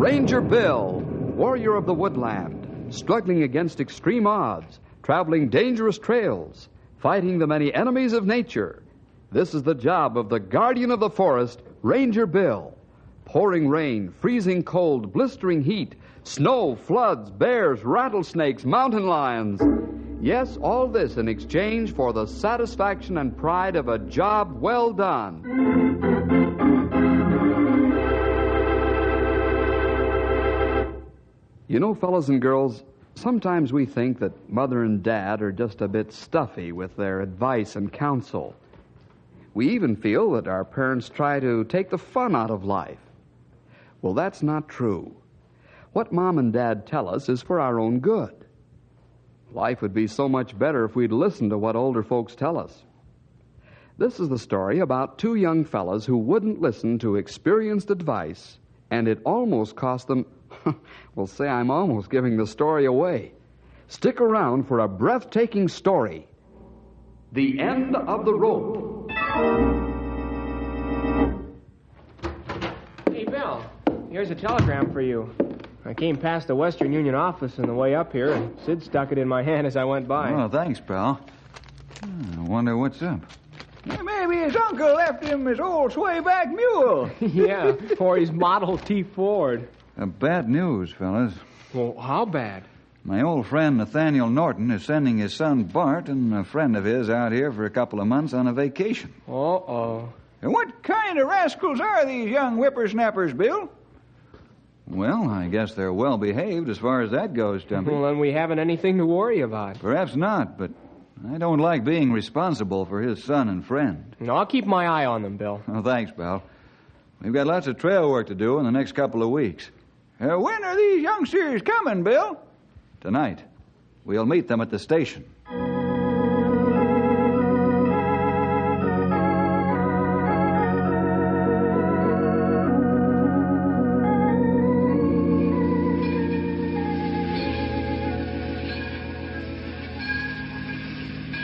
Ranger Bill, warrior of the woodland, struggling against extreme odds, traveling dangerous trails, fighting the many enemies of nature. This is the job of the guardian of the forest, Ranger Bill. Pouring rain, freezing cold, blistering heat, snow, floods, bears, rattlesnakes, mountain lions. Yes, all this in exchange for the satisfaction and pride of a job well done. You know, fellas and girls, sometimes we think that Mother and Dad are just a bit stuffy with their advice and counsel. We even feel that our parents try to take the fun out of life. Well, that's not true. What Mom and Dad tell us is for our own good. Life would be so much better if we'd listen to what older folks tell us. This is the story about two young fellas who wouldn't listen to experienced advice, and it almost cost them... Well, say, I'm almost giving the story away. Stick around for a breathtaking story. The End of the Rope. Hey, Bill, here's a telegram for you. I came past the Western Union office on the way up here, and Sid stuck it in my hand as I went by. Oh, thanks, pal. I wonder what's up. Maybe his uncle left him his old swayback mule. Yeah, or his Model T Ford. Bad news, fellas. Well, how bad? My old friend Nathaniel Norton is sending his son Bart and a friend of his out here for a couple of months on a vacation. Uh-oh. What kind of rascals are these young whippersnappers, Bill? Well, I guess they're well behaved as far as that goes, Stumpy. Well, then we haven't anything to worry about. Perhaps not, but I don't like being responsible for his son and friend. No, I'll keep my eye on them, Bill. Oh, thanks, pal. We've got lots of trail work to do in the next couple of weeks. When are these youngsters coming, Bill? Tonight. We'll meet them at the station.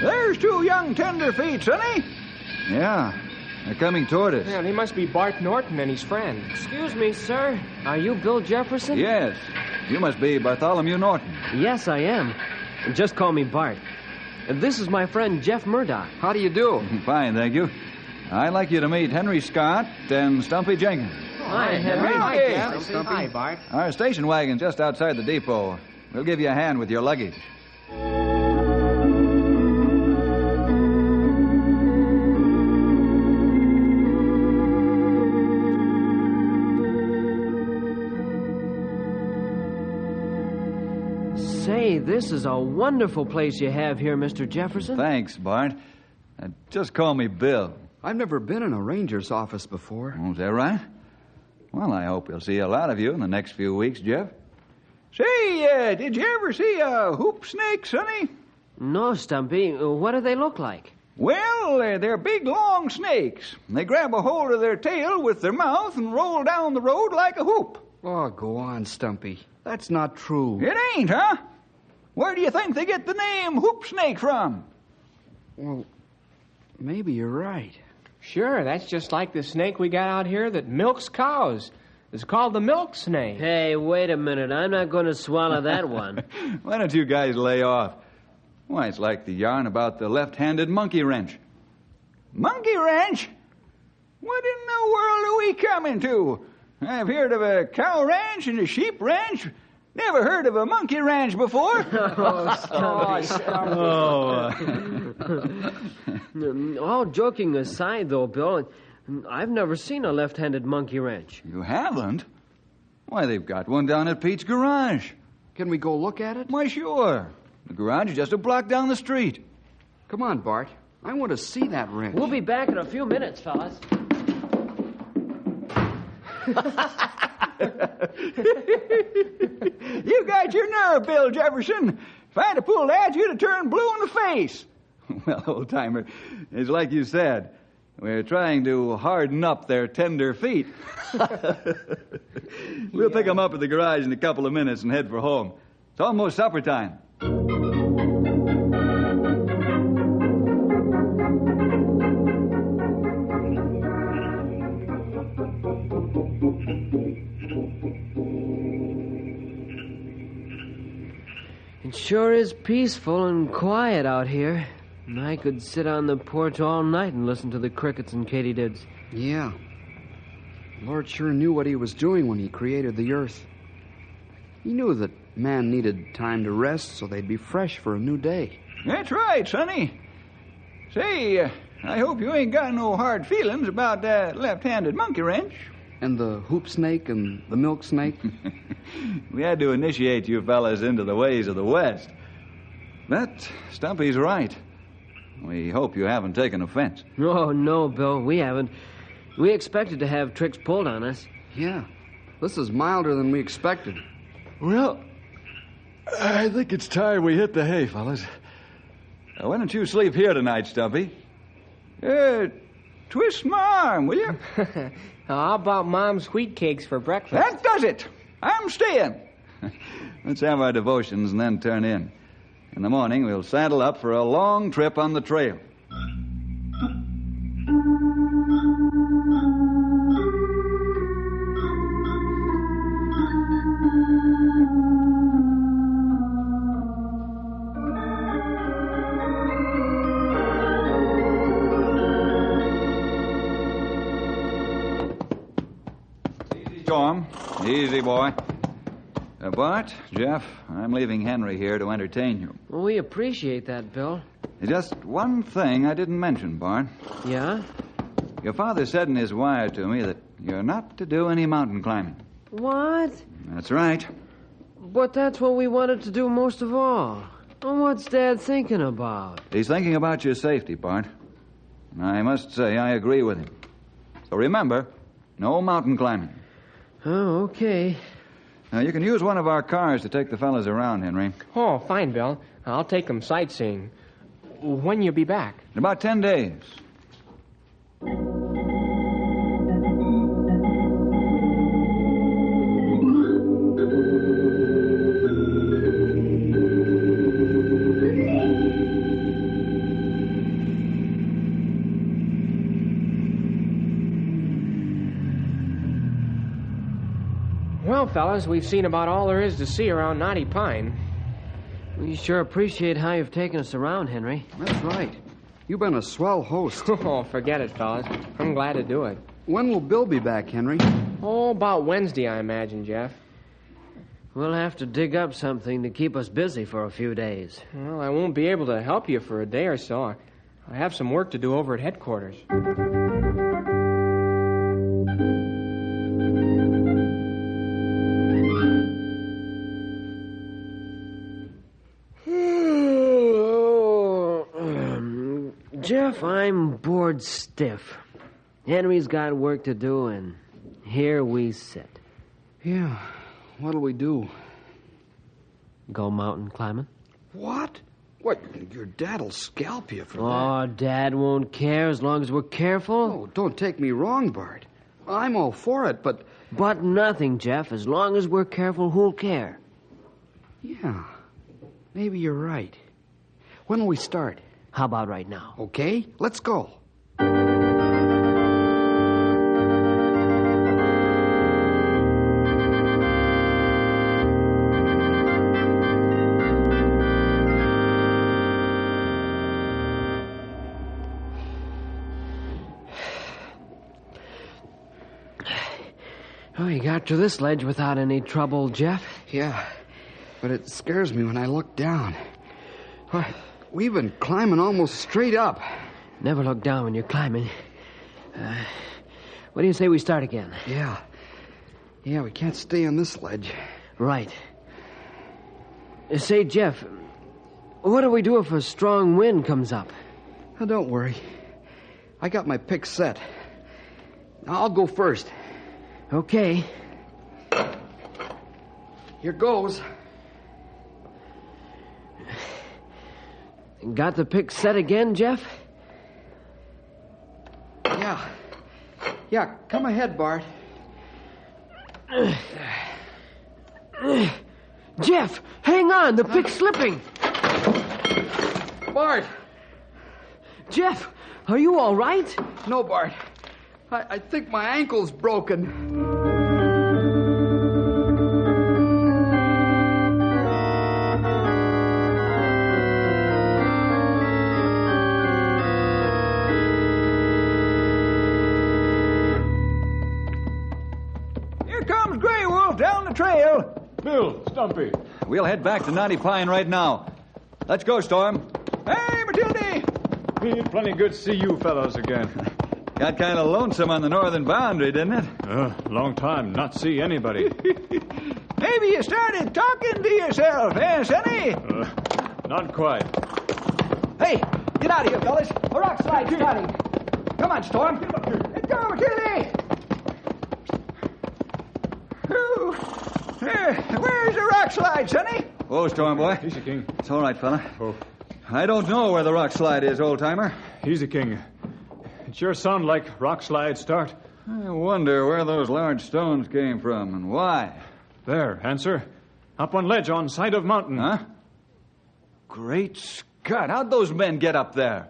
There's two young tenderfeet, Sonny. Yeah, they're coming toward us. Yeah, they must be Bart Norton and his friend. Excuse me, sir. Are you Bill Jefferson? Yes. You must be Bartholomew Norton. Yes, I am. Just call me Bart. This is my friend Jeff Murdoch. How do you do? Fine, thank you. I'd like you to meet Henry Scott and Stumpy Jenkins. Hi, Henry. Hi, Jeff. Hi, Bart. Our station wagon's just outside the depot. We'll give you a hand with your luggage. Say, this is a wonderful place you have here, Mr. Jefferson. Thanks, Bart. Just call me Bill. I've never been in a ranger's office before. Oh, is that right? Well, I hope we'll see a lot of you in the next few weeks, Jeff. Say, did you ever see a hoop snake, Sonny? No, Stumpy. What do they look like? Well, they're big, long snakes. They grab a hold of their tail with their mouth and roll down the road like a hoop. Oh, go on, Stumpy. That's not true. It ain't, huh? Where do you think they get the name hoop snake from? Well, maybe you're right. Sure, that's just like the snake we got out here that milks cows. It's called the milk snake. Hey, wait a minute. I'm not going to swallow that one. Why don't you guys lay off? Why, it's like the yarn about the left-handed monkey wrench. Monkey wrench? What in the world are we coming to? I've heard of a cow ranch and a sheep ranch. Never heard of a monkey ranch before. All joking aside, though, Bill, I've never seen a left-handed monkey wrench. You haven't? Why, they've got one down at Pete's garage. Can we go look at it? Why, sure. The garage is just a block down the street. Come on, Bart. I want to see that wrench. We'll be back in a few minutes, fellas. You got your nerve, Bill Jefferson. If I'd have pulled at you, to turn blue in the face. Well, old-timer, it's like you said. We're trying to harden up their tender feet. We'll pick them up at the garage in a couple of minutes and head for home. It's almost supper time. It sure is peaceful and quiet out here. And I could sit on the porch all night and listen to the crickets and katydids. Yeah. Lord sure knew what he was doing when he created the earth. He knew that man needed time to rest so they'd be fresh for a new day. That's right, Sonny. Say, I hope you ain't got no hard feelings about that left-handed monkey wrench. And the hoop snake and the milk snake? We had to initiate you fellas into the ways of the West. But Stumpy's right. We hope you haven't taken offense. Oh, no, Bill, we haven't. We expected to have tricks pulled on us. Yeah. This is milder than we expected. Well, I think it's time we hit the hay, fellas. Why don't you sleep here tonight, Stumpy? Twist my arm, will you? How about Mom's wheat cakes for breakfast? That does it. I'm staying. Let's have our devotions and then turn in. In the morning, we'll saddle up for a long trip on the trail. Storm. Easy, boy. Bart, Jeff, I'm leaving Henry here to entertain you. Well, we appreciate that, Bill. Just one thing I didn't mention, Bart. Yeah? Your father said in his wire to me that you're not to do any mountain climbing. What? That's right. But that's what we wanted to do most of all. Well, what's Dad thinking about? He's thinking about your safety, Bart. I must say I agree with him. So remember, no mountain climbing. Oh, okay. Now, you can use one of our cars to take the fellas around, Henry. Oh, fine, Bill. I'll take them sightseeing. When you be back? In about 10 days. Well, fellas, we've seen about all there is to see around Knotty Pine. We sure appreciate how you've taken us around, Henry. That's right. You've been a swell host. Oh, forget it, fellas. I'm glad to do it. When will Bill be back, Henry? Oh, about Wednesday, I imagine, Jeff. We'll have to dig up something to keep us busy for a few days. Well, I won't be able to help you for a day or so. I have some work to do over at headquarters. Jeff, I'm bored stiff. Henry's got work to do, and here we sit. Yeah. What'll we do? Go mountain climbing? What? What? Your dad'll scalp you for that. Oh, Dad won't care as long as we're careful. Oh, don't take me wrong, Bart. I'm all for it, but... But nothing, Jeff. As long as we're careful, who'll care? Yeah. Maybe you're right. When will we start? How about right now? Okay, let's go. Oh, you got to this ledge without any trouble, Jeff. Yeah, but it scares me when I look down. We've been climbing almost straight up. Never look down when you're climbing. What do you say we start again? Yeah. Yeah, we can't stay on this ledge. Right. Say, Jeff, what do we do if a strong wind comes up? Oh, don't worry. I got my pick set. I'll go first. Okay. Here goes. Got the pick set again, Jeff? Yeah. Yeah, come ahead, Bart. Jeff, hang on. The pick's slipping. Bart! Jeff, are you all right? No, Bart. I think my ankle's broken. comes Grey Wolf down the trail. Bill, Stumpy. We'll head back to Knotty Pine right now. Let's go, Storm. Hey, Matilda! Plenty good to see you fellows again. Got kind of lonesome on the northern boundary, didn't it? Long time not see anybody. Maybe you started talking to yourself, eh, Sonny? Not quite. Hey, get out of here, fellas. A rock slide's starting. Come on, Storm. Let's go, Matilda! Where's the rock slide, Sonny? Oh, Storm boy. Easy, King. It's all right, fella. Oh. I don't know where the rock slide is, old-timer. Easy, King. It sure sounds like rock slide start. I wonder where those large stones came from and why. There, answer. Up on ledge on side of mountain. Huh? Great Scott, how'd those men get up there?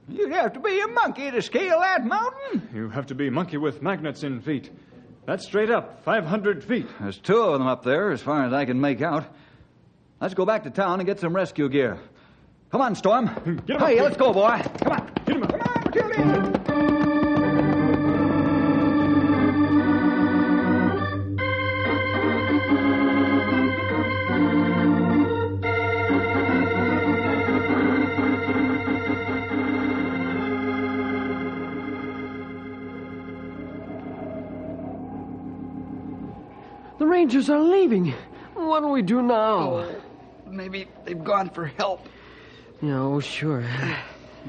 You'd have to be a monkey to scale that mountain. You have to be monkey with magnets in feet. That's straight up, 500 feet. There's two of them up there, as far as I can make out. Let's go back to town and get some rescue gear. Come on, Storm. Get him up, Hey, King. let's go, boy. Come on. Get him up. Come on, Matilda! The Rangers are leaving. What do we do now? Oh, maybe they've gone for help. Yeah, oh, sure.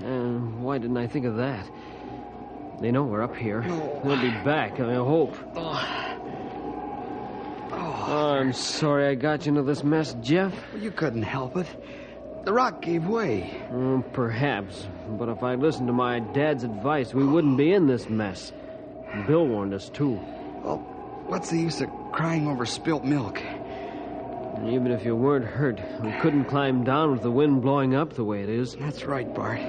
Why didn't I think of that? They know we're up here. They'll be back, I hope. Oh, I'm sorry I got you into this mess, Jeff. You couldn't help it. The rock gave way. Perhaps. But if I'd listened to my dad's advice, we wouldn't be in this mess. Bill warned us, too. Well, what's the use of crying over spilt milk? Even if you weren't hurt, we couldn't climb down with the wind blowing up the way it is. That's right, Bart.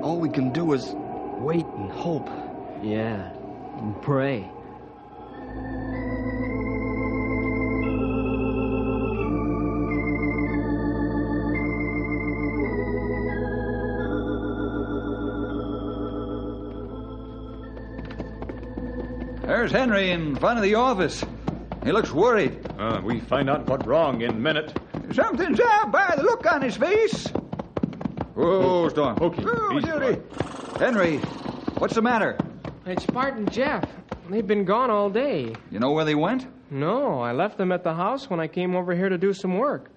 All we can do is wait and hope. Yeah, and pray. There's Henry in front of the office. He looks worried. We find out what's wrong in a minute. Something's up by the look on his face. Whoa, Storm. Okay, Oh, easy, Matilda! boy. Henry, what's the matter? It's Bart and Jeff. They've been gone all day. You know where they went? No, I left them at the house when I came over here to do some work.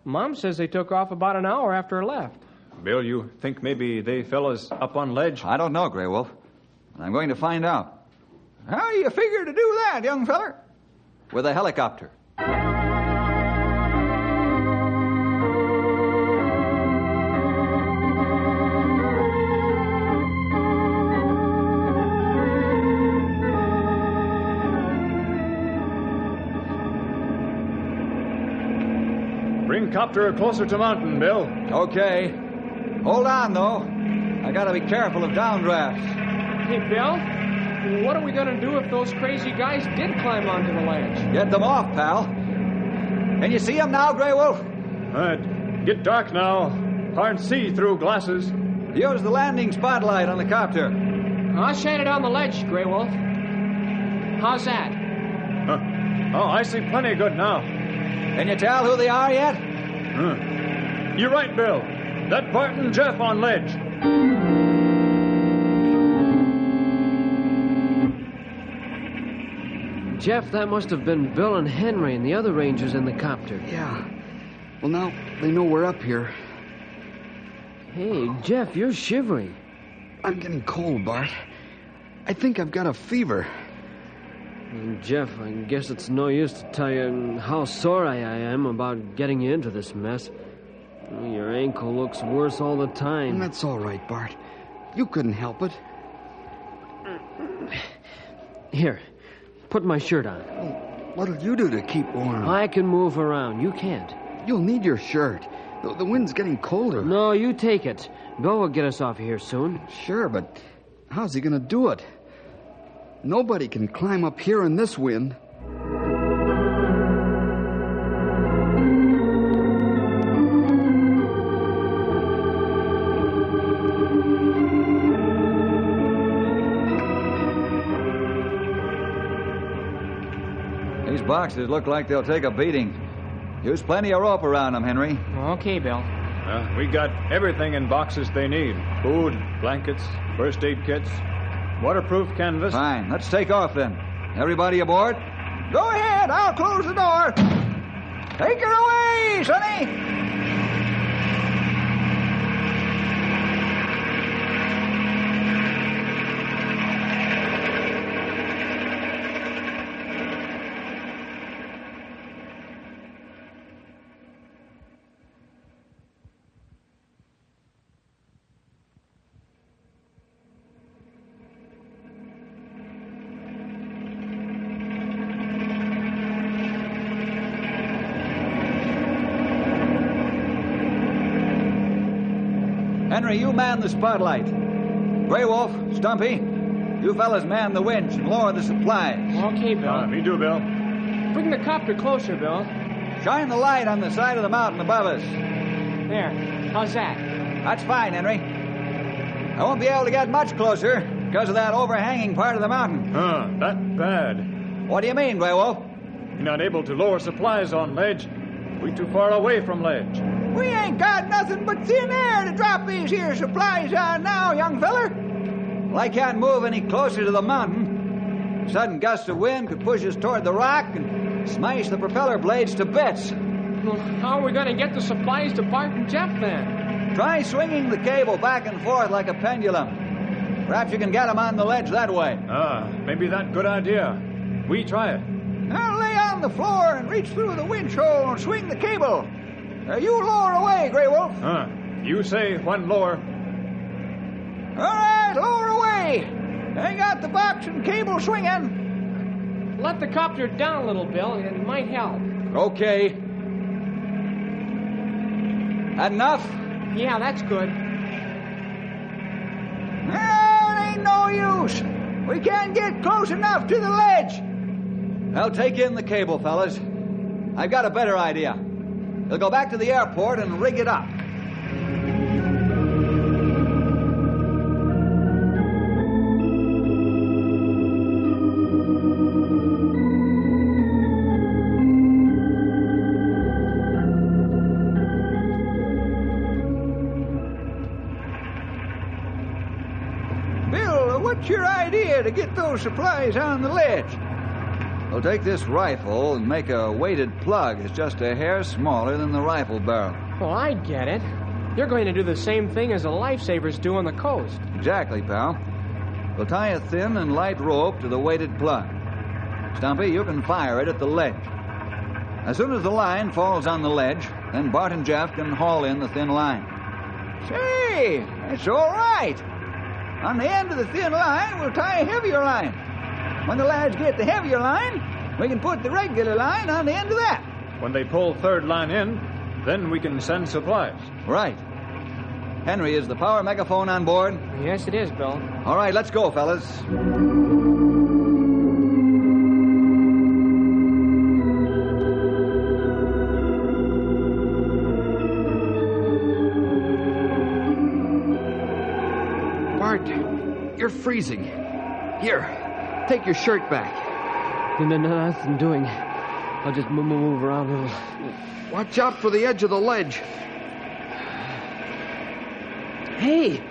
Mom says they took off about an hour after I left. Bill, you think maybe they fellas up on ledge? I don't know, Grey Wolf. But I'm going to find out. How do you figure to do that, young feller? With a helicopter. Bring copter closer to mountain, Bill. Okay. Hold on, though. I gotta be careful of downdrafts. Hey, Bill, what are we going to do if those crazy guys did climb onto the ledge? Get them off, pal. Can you see them now, Grey Wolf? Get dark now. Hard to see through glasses. Use the landing spotlight on the copter. I'll shine it on the ledge, Grey Wolf. How's that? Oh, I see plenty good now. Can you tell who they are yet? You're right, Bill. That Bart and Jeff on ledge. Jeff, that must have been Bill and Henry and the other Rangers in the copter. Yeah. Well, now they know we're up here. Hey, Jeff, you're shivering. I'm getting cold, Bart. I think I've got a fever. Jeff, I guess it's no use to tell you how sorry I am about getting you into this mess. Your ankle looks worse all the time. And that's all right, Bart. You couldn't help it. Here, put my shirt on. What'll you do to keep warm? I can move around. You can't. You'll need your shirt. The wind's getting colder. No, you take it. Bill will get us off of here soon. Sure, but how's he going to do it? Nobody can climb up here in this wind. These boxes look like they'll take a beating. Use plenty of rope around them, Henry. Okay, Bill. We got everything in boxes they need. Food, blankets, first aid kits, waterproof canvas. Fine. Let's take off then. Everybody aboard? Go ahead. I'll close the door. Take her away, Sonny. Henry, you man the spotlight. Grey Wolf, Stumpy, you fellas man the winch and lower the supplies. Okay, Bill. Me too, Bill. Bring the copter closer, Bill. Shine the light on the side of the mountain above us. There. How's that? That's fine, Henry. I won't be able to get much closer because of that overhanging part of the mountain. That bad. What do you mean, Grey Wolf? You're not able to lower supplies on ledge. We're too far away from ledge. We ain't got nothing but thin air to drop these here supplies on now, young feller. Well, I can't move any closer to the mountain. A sudden gust of wind could push us toward the rock and smash the propeller blades to bits. Well, how are we going to get the supplies to Bart and Jeff then? Try swinging the cable back and forth like a pendulum. Perhaps you can get them on the ledge that way. Maybe that good idea. We try it. Now lay on the floor and reach through the winch hole and swing the cable. You lower away, Grey Wolf. You say when lower. All right, lower away. I got the box and cable swinging. Let the copter down a little, Bill. It might help. Okay. That enough? Yeah, that's good. It ain't no use. We can't get close enough to the ledge. I'll take in the cable, fellas. I've got a better idea. We'll go back to the airport and rig it up. Bill, what's your idea to get those supplies on the ledge? We'll take this rifle and make a weighted plug. It's just a hair smaller than the rifle barrel. Well, I get it. You're going to do the same thing as the lifesavers do on the coast. Exactly, pal. We'll tie a thin and light rope to the weighted plug. Stumpy, you can fire it at the ledge. As soon as the line falls on the ledge, then Bart and Jeff can haul in the thin line. Say, that's all right. On the end of the thin line, we'll tie a heavier line. When the lads get the heavier line, we can put the regular line on the end of that. When they pull third line in, then we can send supplies. Right. Henry, is the power megaphone on board? Yes, it is, Bill. All right, let's go, fellas. Bart, you're freezing. Here, take your shirt back. No, nothing doing. I'll just move around a little. Watch out for the edge of the ledge. Hey,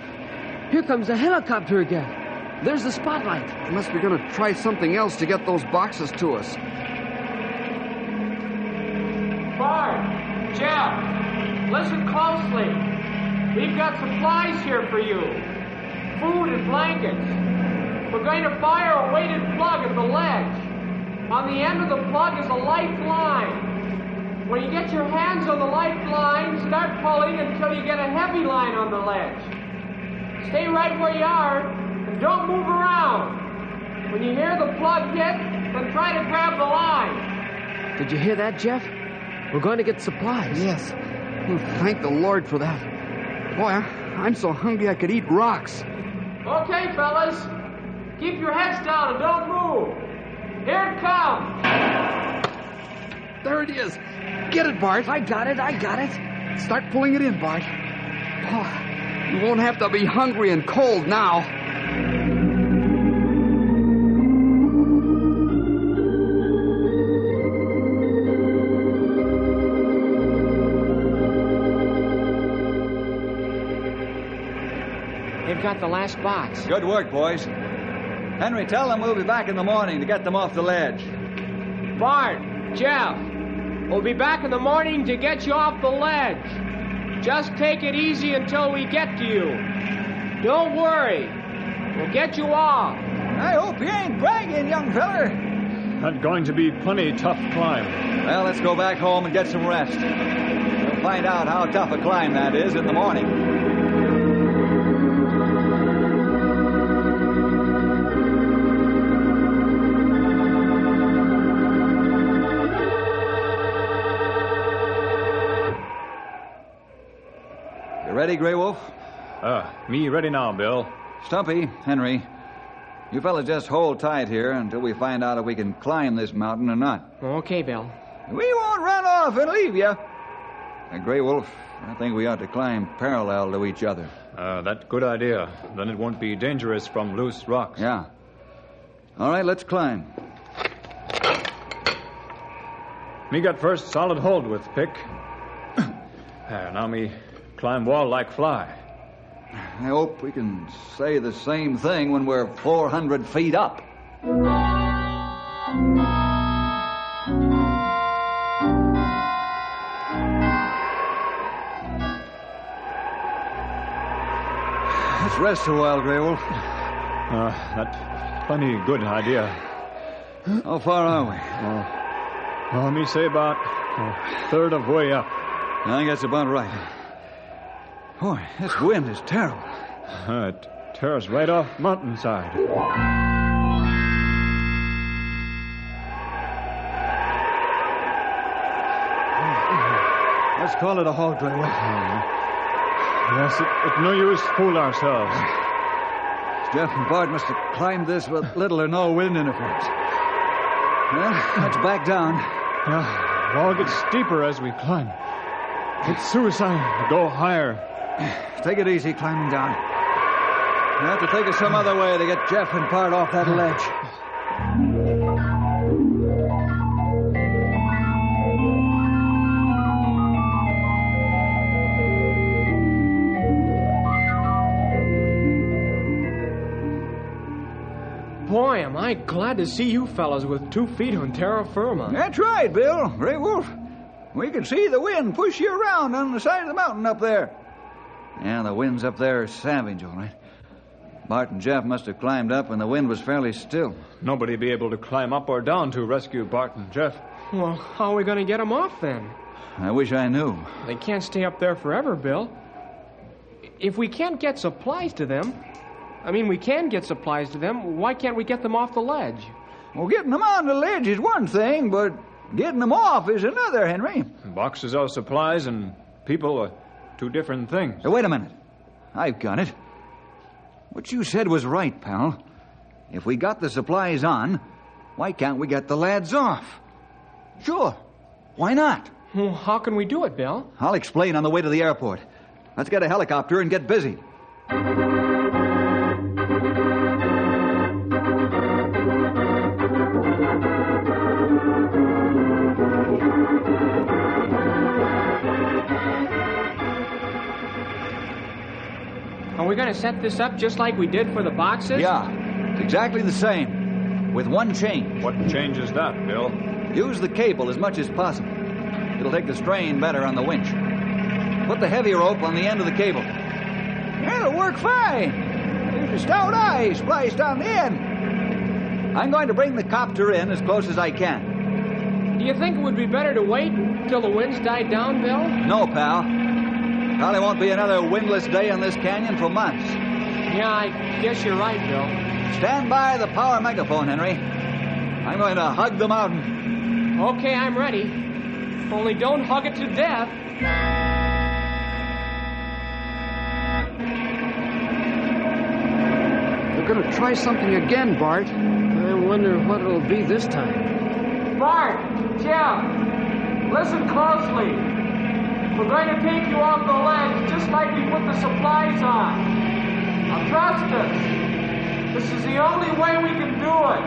here comes a helicopter again. There's the spotlight. They must be going to try something else to get those boxes to us. Bart, Jeff, listen closely. We've got supplies here for you. Food and blankets. We're going to fire a weighted plug at the ledge. On the end of the plug is a lifeline. When you get your hands on the lifeline, start pulling until you get a heavy line on the ledge. Stay right where you are and don't move around. When you hear the plug hit, then try to grab the line. Did you hear that, Jeff? We're going to get supplies. Yes. Oh, thank the Lord for that. Boy, I'm so hungry I could eat rocks. Okay, fellas. Keep your heads down and don't move. Here it comes. There it is. Get it, Bart. I got it. Start pulling it in, Bart. Oh, you won't have to be hungry and cold now. we've got the last box. Good work, boys. Henry, tell them we'll be back in the morning to get them off the ledge. Bart, Jeff, we'll be back in the morning to get you off the ledge. Just take it easy until we get to you. Don't worry. We'll get you off. I hope you ain't bragging, young feller. That's going to be plenty tough climb. Well, let's go back home and get some rest. We'll find out how tough a climb that is in the morning. You ready, Grey Wolf? Me ready now, Bill. Stumpy, Henry, you fellas just hold tight here until we find out if we can climb this mountain or not. Okay, Bill. We won't run off and leave you. Grey Wolf, I think we ought to climb parallel to each other. That's a good idea. Then it won't be dangerous from loose rocks. Yeah. All right, let's climb. Me got first solid hold with pick. Now me climb wall like fly. I hope we can say the same thing when we're 400 feet up. Let's rest a while, Grey Wolf. That's plenty good idea. How far are we? Well, me say about a third of way up. I think that's about right. Boy, this wind is terrible. It tears right off mountainside. Let's call it a halt, Grey Wolf. Yes, it's no use fool ourselves. Jeff and Bart must have climbed this with little or no wind interference. Well, let's back down. Yeah, wall gets steeper as we climb. It's suicide to go higher. Take it easy climbing down. You have to take us some other way to get Jeff and Bart off that ledge. Boy, am I glad to see you fellas with 2 feet on terra firma. That's right, Bill. Grey Wolf. We can see the wind push you around on the side of the mountain up there. Yeah, the winds up there are savage, all right. Bart and Jeff must have climbed up when the wind was fairly still. Nobody be able to climb up or down to rescue Bart and Jeff. Well, how are we going to get them off then? I wish I knew. They can't stay up there forever, Bill. If we can't get supplies to them, we can get supplies to them, why can't we get them off the ledge? Well, getting them on the ledge is one thing, but getting them off is another, Henry. Boxes of supplies and people are 2 different things. Wait a minute. I've got it. What you said was right, pal. If we got the supplies on, why can't we get the lads off? Sure. Why not? Well, how can we do it, Bill? I'll explain on the way to the airport. Let's get a helicopter and get busy. Are we going to set this up just like we did for the boxes? Yeah, it's exactly the same, with one change. What changes that, Bill? Use the cable as much as possible. It'll take the strain better on the winch. Put the heavy rope on the end of the cable. It'll work fine. There's a stout eye spliced on the end. I'm going to bring the copter in as close as I can. Do you think it would be better to wait until the winds died down, Bill? No, pal. Probably won't be another windless day in this canyon for months. Yeah, I guess you're right, Bill. Stand by the power megaphone, Henry. I'm going to hug the mountain. Okay, I'm ready. Only don't hug it to death. They're going to try something again, Bart. I wonder what it'll be this time. Bart, Jeff, listen closely. We're going to take you off the ledge just like we put the supplies on. Now trust us. This is the only way we can do it.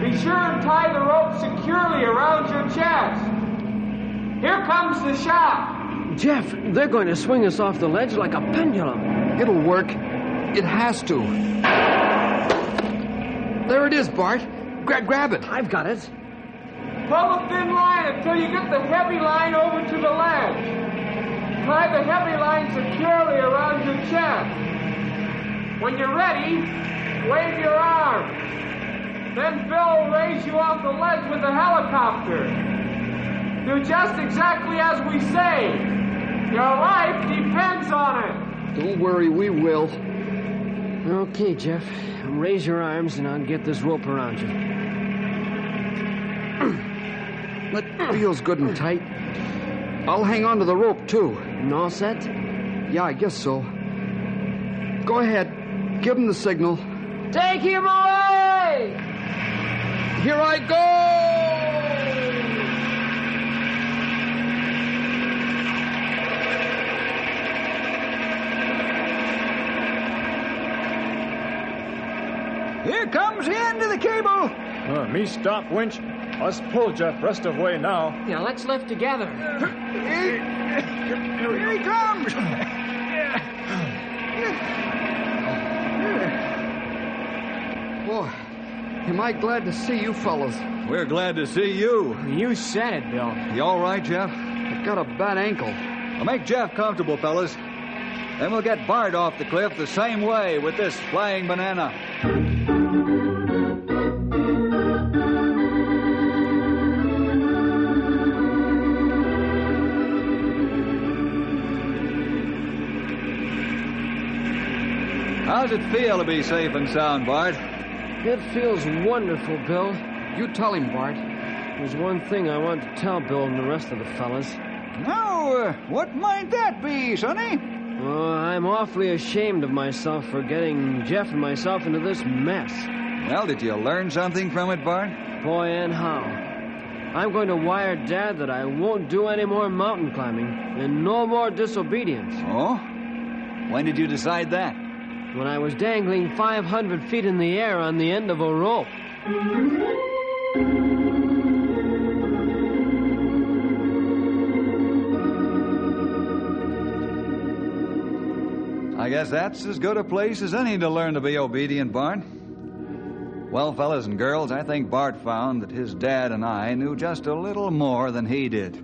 Be sure and tie the rope securely around your chest. Here comes the shock. Jeff, they're going to swing us off the ledge like a pendulum. It'll work. It has to. There it is, Bart. Grab it. I've got it. Pull a thin line until you get the heavy line over to the ledge. Tie the heavy line securely around your chest. When you're ready, wave your arm. Then Bill will raise you off the ledge with the helicopter. Do just exactly as we say. Your life depends on it. Don't worry, we will. Okay, Jeff. Raise your arms and I'll get this rope around you. That feels good and tight. I'll hang on to the rope, too. And all set? Yeah, I guess so. Go ahead. Give him the signal. Take him away! Here I go! Here comes the end of the cable. Me stop, winch. Us pull, Jeff, rest of way now. Yeah, let's lift together. Here he comes. Boy, am I glad to see you fellas. We're glad to see you. You said it, Bill. You all right, Jeff? I've got a bad ankle. Well, make Jeff comfortable, fellas. Then we'll get Bart off the cliff the same way with this flying banana. How's it feel to be safe and sound, Bart? It feels wonderful, Bill. You tell him, Bart. There's one thing I want to tell Bill and the rest of the fellas. Now, what might that be, Sonny? Oh, I'm awfully ashamed of myself for getting Jeff and myself into this mess. Well, did you learn something from it, Bart? Boy, and how. I'm going to wire Dad that I won't do any more mountain climbing and no more disobedience. Oh? When did you decide that? When I was dangling 500 feet in the air on the end of a rope. I guess that's as good a place as any to learn to be obedient, Bart. Well, fellas and girls, I think Bart found that his dad and I knew just a little more than he did.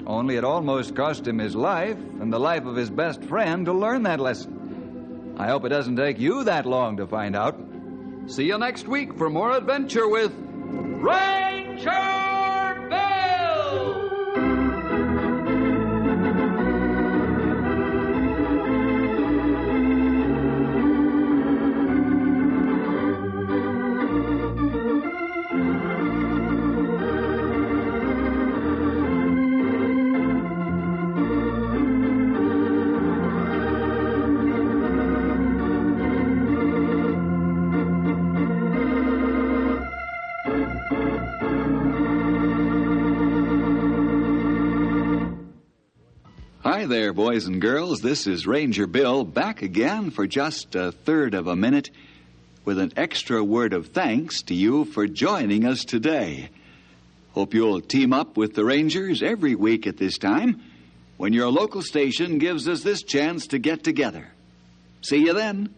Only it almost cost him his life and the life of his best friend to learn that lesson. I hope it doesn't take you that long to find out. See you next week for more adventure with Ranger Bill! Hi there, boys and girls. This is Ranger Bill back again for just a third of a minute with an extra word of thanks to you for joining us today. Hope you'll team up with the Rangers every week at this time when your local station gives us this chance to get together. See you then.